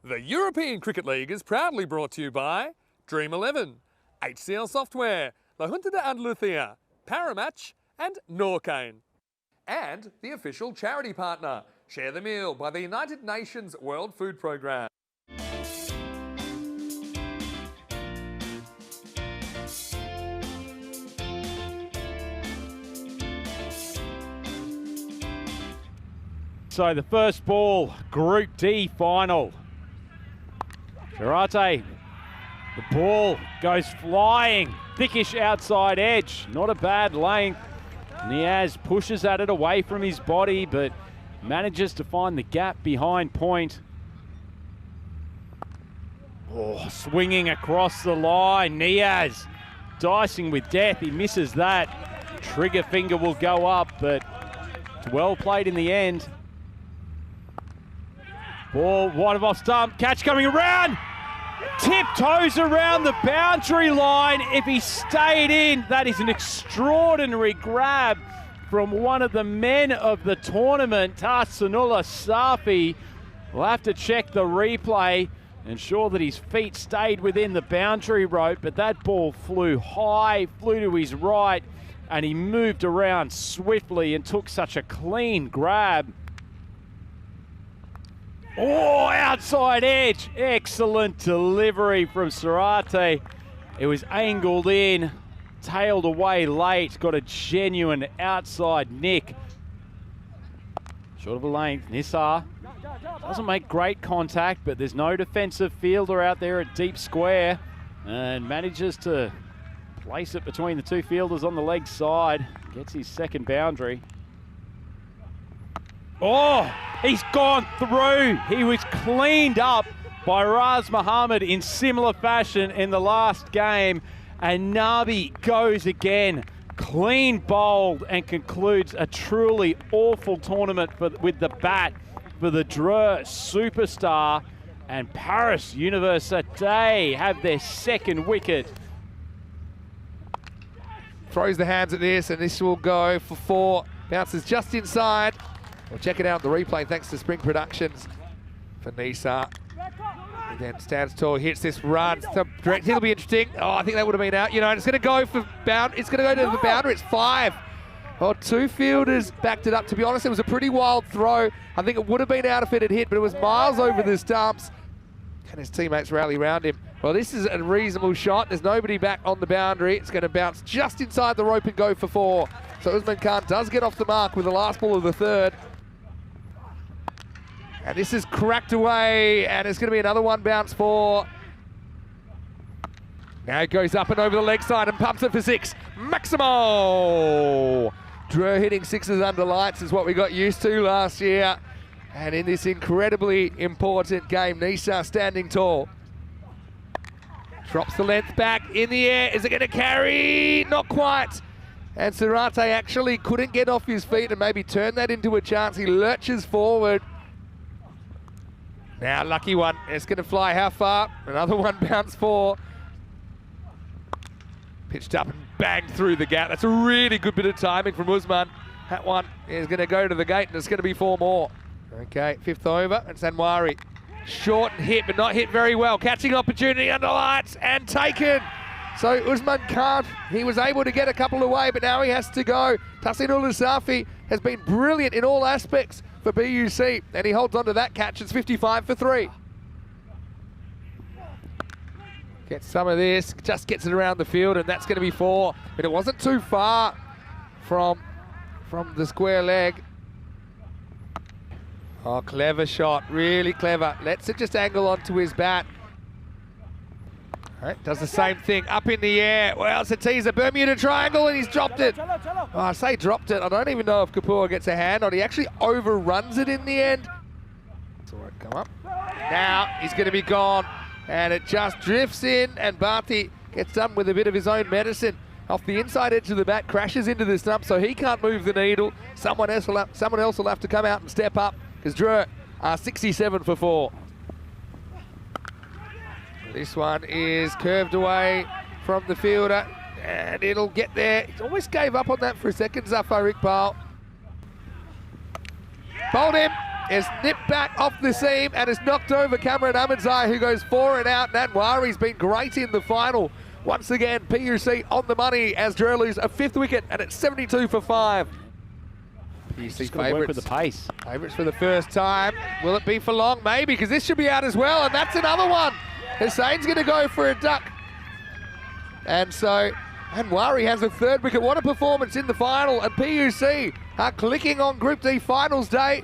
The European Cricket League is proudly brought to you by Dream 11, HCL Software, La Junta de Andalucía, Paramatch and Norcane. And the official charity partner, Share the Meal by the United Nations World Food Programme. So the first ball, Group D final. Karate, the ball goes flying, thickish outside edge, not a bad length. Niaz pushes at it away from his body, but manages to find the gap behind point. Oh, swinging across the line, Niaz dicing with death, he misses that. Trigger finger will go up, but it's well played in the end. Ball wide of off stump, catch coming around, tiptoes around the boundary line. If he stayed in, that is an extraordinary grab from one of the men of the tournament, Tarsanullah Safi. We'll have to check the replay, ensure that his feet stayed within the boundary rope, but that ball flew high, flew to his right, and he moved around swiftly and took such a clean grab. Oh, outside edge. Excellent delivery from Sarate. It was angled in, tailed away late, got a genuine outside nick. Short of a length, Nisar doesn't make great contact, but there's no defensive fielder out there at deep square and manages to place it between the two fielders on the leg side. Gets his second boundary. Oh, he's gone through. He was cleaned up by Raz Muhammad in similar fashion in the last game. And Nabi goes again, clean bowled, and concludes a truly awful tournament with the bat for the Dreux superstar. And Paris Université have their second wicket. Throws the hands at this, and this will go for 4. Bounces just inside. We'll check it out in the replay thanks to Spring Productions for Nisa. And then stands tall, hits this run. So direct hit will be interesting. Oh, I think that would have been out. You know, and it's going to go for bound. It's going to go to the boundary. It's 5. Oh, 2 fielders backed it up. To be honest, it was a pretty wild throw. I think it would have been out if it had hit, but it was miles over the stumps. And his teammates rally around him. Well, this is a reasonable shot. There's nobody back on the boundary. It's going to bounce just inside the rope and go for 4. So Usman Khan does get off the mark with the last ball of the third. And this is cracked away, and it's going to be another one bounce 4. Now it goes up and over the leg side and pumps it for 6. Maximo! Dreux hitting 6s under lights is what we got used to last year. And in this incredibly important game, Nisa standing tall. Drops the length back in the air. Is it going to carry? Not quite. And Sarate actually couldn't get off his feet and maybe turn that into a chance. He lurches forward. Now, lucky one. It's going to fly how far? Another one bounce 4. Pitched up and banged through the gap. That's a really good bit of timing from Usman. That one is going to go to the gate, and it's going to be 4 more. Okay, 5th over, and Sanwari. Short and hit, but not hit very well. Catching opportunity under lights and taken. So Usman Khan, he was able to get a couple away, but now he has to go. Tarsanullah Safi has been brilliant in all aspects for PUC, and he holds on to that catch. It's 55 for 3. Gets some of this, just gets it around the field, and that's going to be 4. But it wasn't too far from the square leg. Oh, clever shot, really clever. Lets it just angle onto his bat. Right, does the same thing, up in the air. Well, it's a teaser, Bermuda Triangle, and he's dropped it. Oh, I say dropped it. I don't even know if Kapoor gets a hand on it. He actually overruns it in the end. It's all right, come up. Now he's going to be gone, and it just drifts in, and Bharti gets done with a bit of his own medicine. Off the inside edge of the bat, crashes into the stump, so he can't move the needle. Someone else will have to come out and step up, because Dreux are 67 for 4. This one is curved away from the fielder, and it'll get there. He almost gave up on that for a second, Zafar Iqbal. Bowled him, is nipped back off the seam and has knocked over Cameron Ahmedzai, who goes 4 and out. Nanwari's been great in the final. Once again, PUC on the money as Drew lose a 5th wicket, and it's 72 for 5. PUC favourites with the pace. Favourites for the first time. Will it be for long? Maybe, because this should be out as well, and that's another one. Hussein's going to go for a duck. And so Nanwari has a 3rd wicket. What a performance in the final, and PUC are clicking on Group D finals day.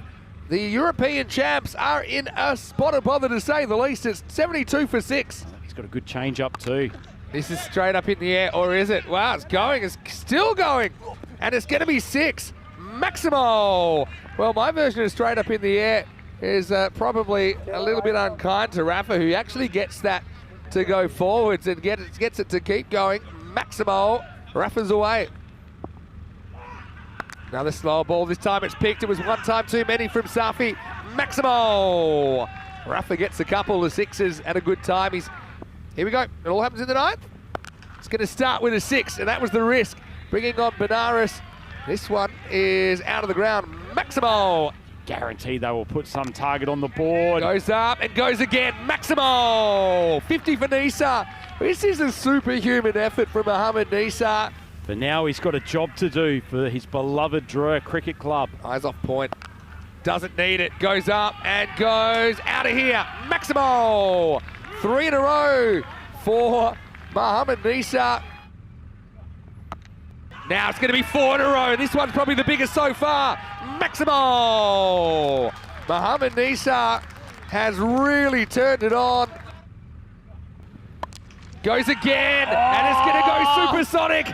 The European champs are in a spot of bother, to say the least. It's 72 for 6. He's got a good change up too. This is straight up in the air, or is it? Wow, it's going, it's still going. And it's going to be 6. Maximo. Well, my version of straight up in the air is probably a little bit unkind to Rafa, who actually gets that to go forwards and gets it to keep going. Maximo. Rafa's away. Another slow ball. This time it's picked. It was one time too many from Safi. Maximo. Rafa gets a couple of 6s at a good time. Here we go. It all happens in the 9th. It's going to start with a 6, and that was the risk. Bringing on Benares. This one is out of the ground. Maximo. Guaranteed they will put some target on the board. Goes up and goes again. Maximo. 50 for Nisa. This is a superhuman effort from Mohamed Nisa. But now he's got a job to do for his beloved Drua Cricket Club. Eyes off point. Doesn't need it. Goes up and goes out of here. Maximo. 3 in a row for Mohamed Nisa. Now it's going to be 4 in a row. This one's probably the biggest so far. Maximo. Mohamed Nisa has really turned it on. Goes again, and it's going to go supersonic.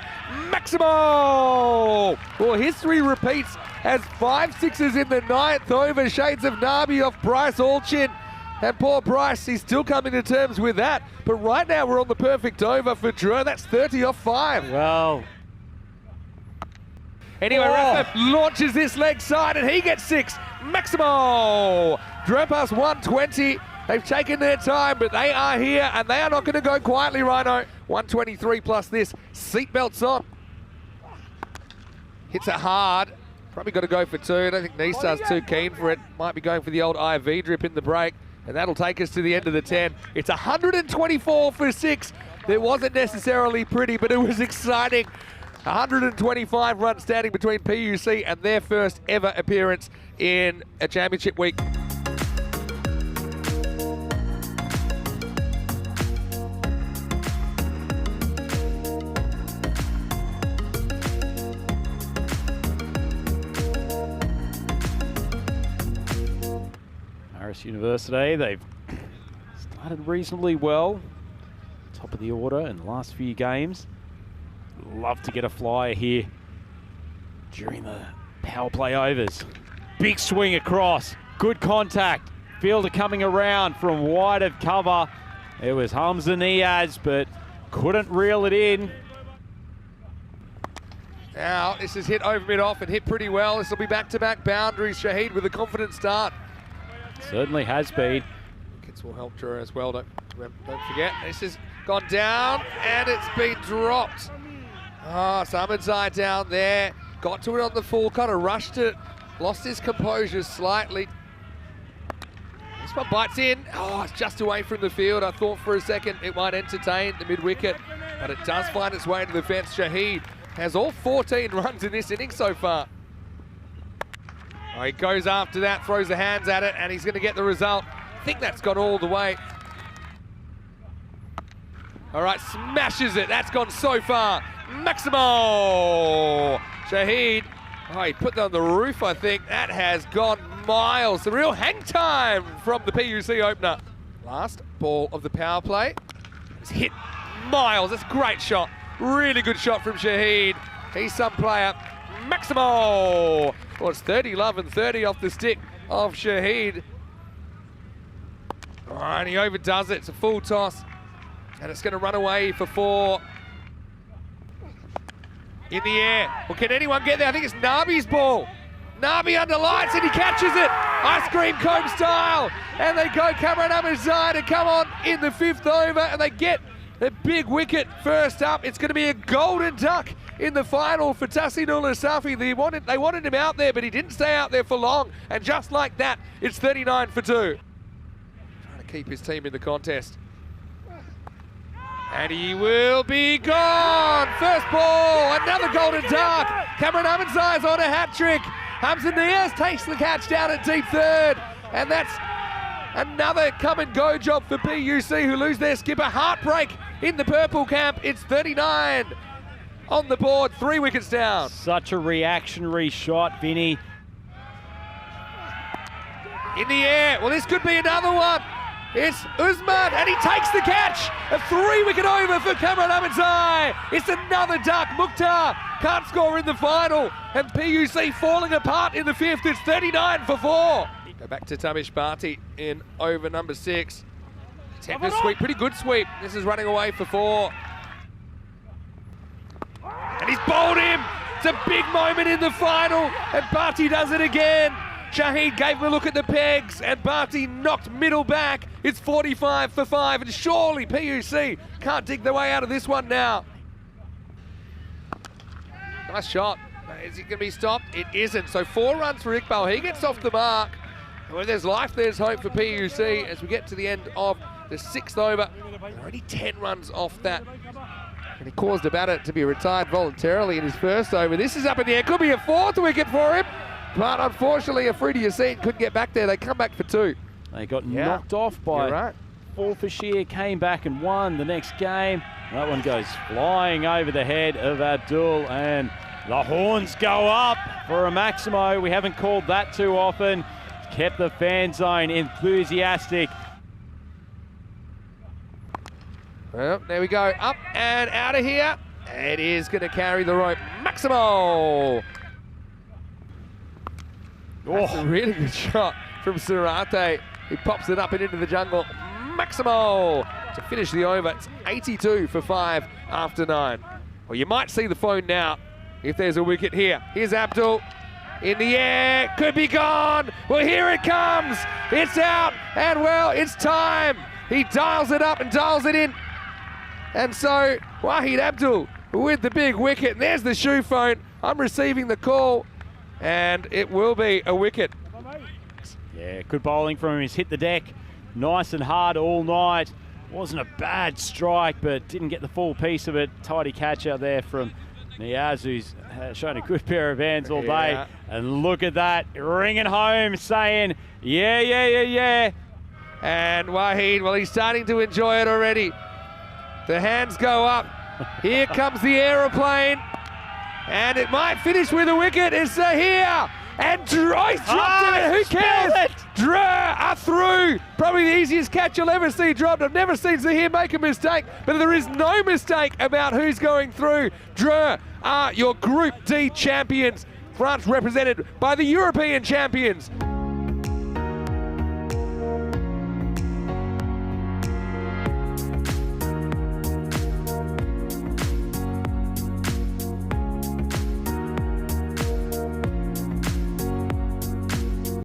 Maximo. Well, history repeats as 5 6s in the 9th over. Shades of Nabi off Bryce Allchin. And poor Bryce, he's still coming to terms with that. But right now we're on the perfect over for Drew. That's 30 off 5. Well. Anyway, Rafa launches this leg side and he gets 6. Maximo. Drew past 120. They've taken their time, but they are here and they are not going to go quietly, Rhino. 123 plus this. Seatbelts on. Hits it hard. Probably got to go for 2. I don't think Nisa's too keen for it. Might be going for the old IV drip in the break. And that'll take us to the end of the 10. It's 124 for 6. It wasn't necessarily pretty, but it was exciting. 125 runs standing between PUC and their first ever appearance in a championship week. University, they've started reasonably well, top of the order in the last few games. Love to get a flyer here during the power play overs. Big swing across, good contact. Fielder coming around from wide of cover. It was Hamza Niaz, but couldn't reel it in. Now this is hit over mid-off and hit pretty well. This will be back-to-back boundaries. Shahid with a confident start. Certainly has been. Wickets will help Drew as well. Don't forget, this has gone down and it's been dropped. Ahmedzai down there. Got to it on the full, kind of rushed it. Lost his composure slightly. This one bites in. Oh, it's just away from the field. I thought for a second it might entertain the mid-wicket, but it does find its way to the fence. Shahid has all 14 runs in this inning so far. Oh, he goes after that, throws the hands at it, and he's going to get the result. I think that's gone all the way. All right, smashes it. That's gone so far. Maximo. Shahid. Oh, he put that on the roof, I think. That has gone miles. The real hang time from the PUC opener. Last ball of the power play. It's hit miles. That's a great shot. Really good shot from Shahid. He's some player. Maximo. Well, it's 30 love and 30 off the stick of Shahid. All right, he overdoes it. It's a full toss. And it's going to run away for 4. In the air. Well, can anyone get there? I think it's Nabi's ball. Nabi under lights and he catches it. Ice cream cone style. And they go Cameron Ahmedzai to come on in the 5th over and they get a big wicket first up. It's going to be a golden duck in the final for Tassinul Asafi. They wanted him out there, but he didn't stay out there for long. And just like that, it's 39 for 2. Trying to keep his team in the contest. And he will be gone. First ball, another golden duck. Cameron Amanzai's on a hat trick. Hamza Niaz takes the catch down at deep third. And that's another come and go job for PUC, who lose their skipper. Heartbreak in the purple camp. It's 39 on the board, 3 wickets down. Such a reactionary shot, Vinny. In the air, well, this could be another one. It's Usman, and he takes the catch. A 3-wicket over for Cameron Amanzai. It's another duck. Mukhtar can't score in the final, and PUC falling apart in the 5th. It's 39 for 4. Go back to Tavish Bharti in over number 6. Tender sweep, pretty good sweep. This is running away for 4. And he's bowled him. It's a big moment in the final, and Bharti does it again. Shahid gave him a look at the pegs, and Bharti knocked middle back. It's 45 for 5, and surely PUC can't dig their way out of this one now. Nice shot. Is it going to be stopped? It isn't. So 4 runs for Iqbal. He gets off the mark. And when there's life, there's hope for PUC as we get to the end of the 6th over. Only 10 runs off that. And he caused a batter to be retired voluntarily in his first over. This is up in the air. Could be a 4th wicket for him. But unfortunately, a free to your seat couldn't get back there. They come back for 2. They got knocked off by Fulfashir, came back and won the next game. That one goes flying over the head of Abdul, and the horns go up for a Maximo. We haven't called that too often. Kept the fan zone enthusiastic. Well, there we go. Up and out of here. It is going to carry the rope. Maximo! That's a really good shot from Surate. He pops it up and into the jungle. Maximo to finish the over. It's 82 for 5 after 9. Well, you might see the phone now if there's a wicket here. Here's Abdul in the air. Could be gone. Well, here it comes. It's out. And, well, it's time. He dials it up and dials it in. And so Wahid Abdul with the big wicket. And there's the shoe phone. I'm receiving the call. And it will be a wicket. Yeah, good bowling from him. He's hit the deck nice and hard all night. Wasn't a bad strike, but didn't get the full piece of it. Tidy catch out there from Niaz, who's shown a good pair of hands all day. And look at that, ringing home, saying, yeah, yeah, yeah, yeah. And Wahid, well, he's starting to enjoy it already. The hands go up. Here comes the aeroplane. And it might finish with a wicket. It's here. And Droyce dropped it. Who cares? Dre are through. Probably the easiest catch you'll ever see dropped. I've never seen Zahir make a mistake, but there is no mistake about who's going through. Dre are your Group D champions. France represented by the European champions.